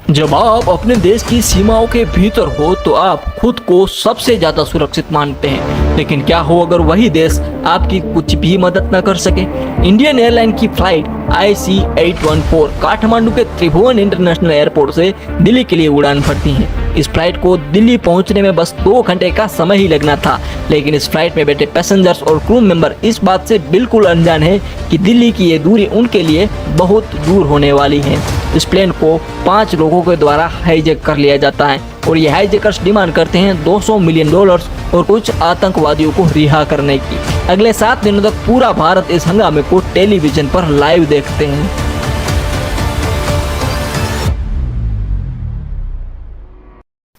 जब आप अपने देश की सीमाओं के भीतर हो तो आप खुद को सबसे ज्यादा सुरक्षित मानते हैं, लेकिन क्या हो अगर वही देश आपकी कुछ भी मदद न कर सके। इंडियन एयरलाइन की फ्लाइट IC814 काठमांडू के त्रिभुवन इंटरनेशनल एयरपोर्ट से दिल्ली के लिए उड़ान भरती है। इस फ्लाइट को दिल्ली पहुंचने में बस 2 घंटे का समय ही लगना था, लेकिन इस फ्लाइट में बैठे पैसेंजर्स और क्रू मेंबर इस बात से बिल्कुल अनजान है कि दिल्ली की ये दूरी उनके लिए बहुत दूर होने वाली है। इस प्लेन को 5 लोगों के द्वारा हाईजैक कर लिया जाता है और ये हाईजैकर्स डिमांड करते हैं $200 मिलियन और कुछ आतंकवादियों को रिहा करने की। अगले 7 दिनों तक पूरा भारत इस हंगामे को टेलीविजन पर लाइव देखते हैं।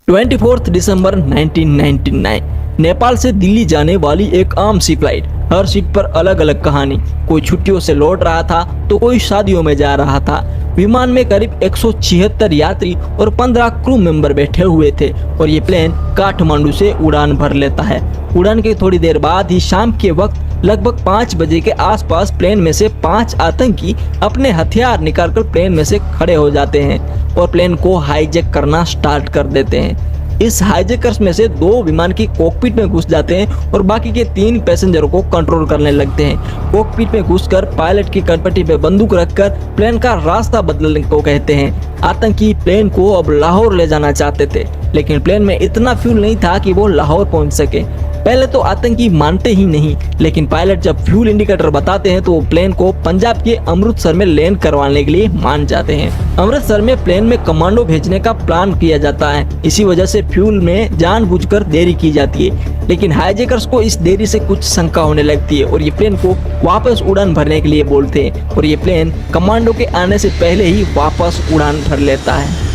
24 दिसंबर 1999 नेपाल से दिल्ली जाने वाली एक आम सी फ्लाइट, हर सीट पर अलग अलग कहानी। कोई छुट्टियों से लौट रहा था तो कोई शादियों में जा रहा था। विमान में करीब 176 यात्री और 15 क्रू मेंबर बैठे हुए थे और ये प्लेन काठमांडू से उड़ान भर लेता है। उड़ान के थोड़ी देर बाद ही शाम के वक्त लगभग 5 बजे के आसपास प्लेन में से 5 आतंकी अपने हथियार निकालकर प्लेन में से खड़े हो जाते हैं और प्लेन को हाईजैक करना स्टार्ट कर देते हैं। इस हाईजैकर्स में से 2 विमान की कॉकपिट में घुस जाते हैं और बाकी के 3 पैसेंजरों को कंट्रोल करने लगते हैं। कॉकपिट में घुसकर पायलट की कनपट्टी पे बंदूक रखकर प्लेन का रास्ता बदलने को कहते हैं। आतंकी प्लेन को अब लाहौर ले जाना चाहते थे, लेकिन प्लेन में इतना फ्यूल नहीं था कि वो लाहौर पहुंच सके। पहले तो आतंकी मानते ही नहीं, लेकिन पायलट जब फ्यूल इंडिकेटर बताते हैं तो वो प्लेन को पंजाब के अमृतसर में लैंड करवाने के लिए मान जाते हैं। अमृतसर में प्लेन में कमांडो भेजने का प्लान किया जाता है, इसी वजह से फ्यूल में जानबूझकर देरी की जाती है। लेकिन हाईजैकर्स को इस देरी से कुछ शंका होने लगती है और ये प्लेन को वापस उड़ान भरने के लिए बोलते हैं और ये प्लेन कमांडो के आने से पहले ही वापस उड़ान भर लेता है।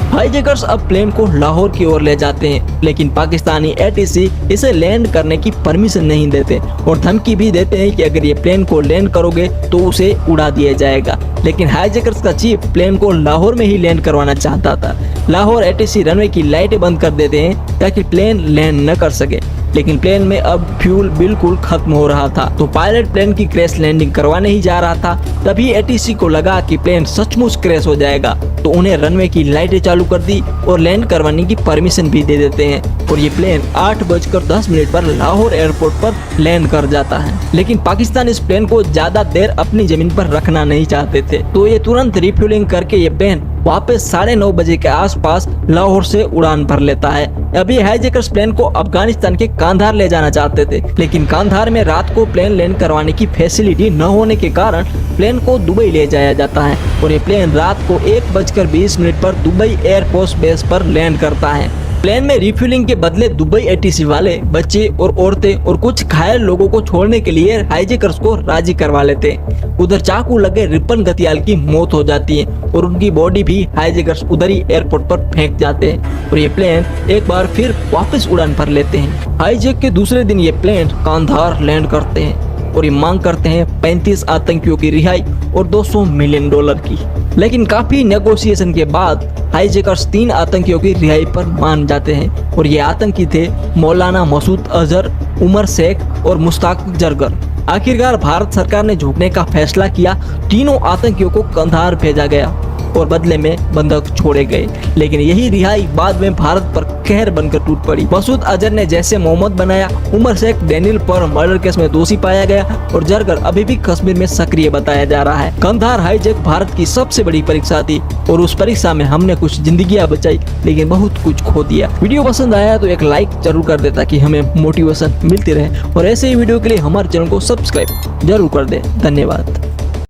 हाईजैकर्स अब प्लेन को लाहौर की ओर ले जाते हैं, लेकिन पाकिस्तानी ATC इसे लैंड करने की परमिशन नहीं देते और धमकी भी देते हैं कि अगर ये प्लेन को लैंड करोगे तो उसे उड़ा दिया जाएगा। लेकिन हाईजैकर्स का चीफ प्लेन को लाहौर में ही लैंड करवाना चाहता था। लाहौर ATC रनवे की लाइटें बंद कर देते हैं ताकि प्लेन लैंड न कर सके, लेकिन प्लेन में अब फ्यूल बिल्कुल खत्म हो रहा था। तो पायलट प्लेन की क्रैश लैंडिंग करवाने ही जा रहा था, तभी ATC को लगा कि प्लेन सचमुच क्रैश हो जाएगा, तो उन्हें रनवे की लाइटें चालू कर दी और लैंड करवाने की परमिशन भी दे देते हैं और ये प्लेन 8:10 पर लाहौर एयरपोर्ट पर लैंड कर जाता है। लेकिन पाकिस्तान इस प्लेन को ज्यादा देर अपनी जमीन पर रखना नहीं चाहते थे, तो ये तुरंत रिफ्यूलिंग करके ये प्लेन वापस 9:30 बजे के आसपास लाहौर से उड़ान भर लेता है। अभी हाईजैकर्स प्लेन को अफगानिस्तान के कांधार ले जाना चाहते थे, लेकिन कांधार में रात को प्लेन लैंड करवाने की फैसिलिटी न होने के कारण प्लेन को दुबई ले जाया जाता है और ये प्लेन रात को 1:20 पर दुबई एयरफोर्स बेस पर लैंड करता है। प्लेन में रिफ्यूलिंग के बदले दुबई ATC वाले बच्चे और औरतें और कुछ घायल लोगों को छोड़ने के लिए हाईजैकर्स को राजी करवा लेते हैं। उधर चाकू लगे रिपन गतियाल की मौत हो जाती है और उनकी बॉडी भी हाईजैकर्स उधर ही एयरपोर्ट पर फेंक जाते हैं और ये प्लेन एक बार फिर वापस उड़ान भर लेते हैं। हाईजैक के दूसरे दिन ये प्लेन कांधार लैंड करते हैं और ये मांग करते हैं 35 आतंकियों की रिहाई और $200 मिलियन की। लेकिन काफी नेगोशिएशन के बाद हाईजैकर्स 3 आतंकियों की रिहाई पर मान जाते हैं और ये आतंकी थे मौलाना मसूद अजहर, उमर शेख और मुश्ताक जरगर। आखिरकार भारत सरकार ने झुकने का फैसला किया, तीनों आतंकियों को कंधार भेजा गया और बदले में बंधक छोड़े गए। लेकिन यही रिहाई बाद में भारत पर कहर बनकर टूट पड़ी। मसूद अजहर ने जैसे मोहम्मद बनाया, उमर शेख डेनियल पर मर्डर केस में दोषी पाया गया और जरगर अभी भी कश्मीर में सक्रिय बताया जा रहा है। कंधार हाईजैक भारत की सबसे बड़ी परीक्षा थी और उस परीक्षा में हमने कुछ जिंदगियां बचाई, लेकिन बहुत कुछ खो दिया। वीडियो पसंद आया तो एक लाइक जरूर कर दे ताकि हमें मोटिवेशन मिलती रहे और ऐसे ही वीडियो के लिए हमारे चैनल को सब्सक्राइब जरूर कर दे। धन्यवाद।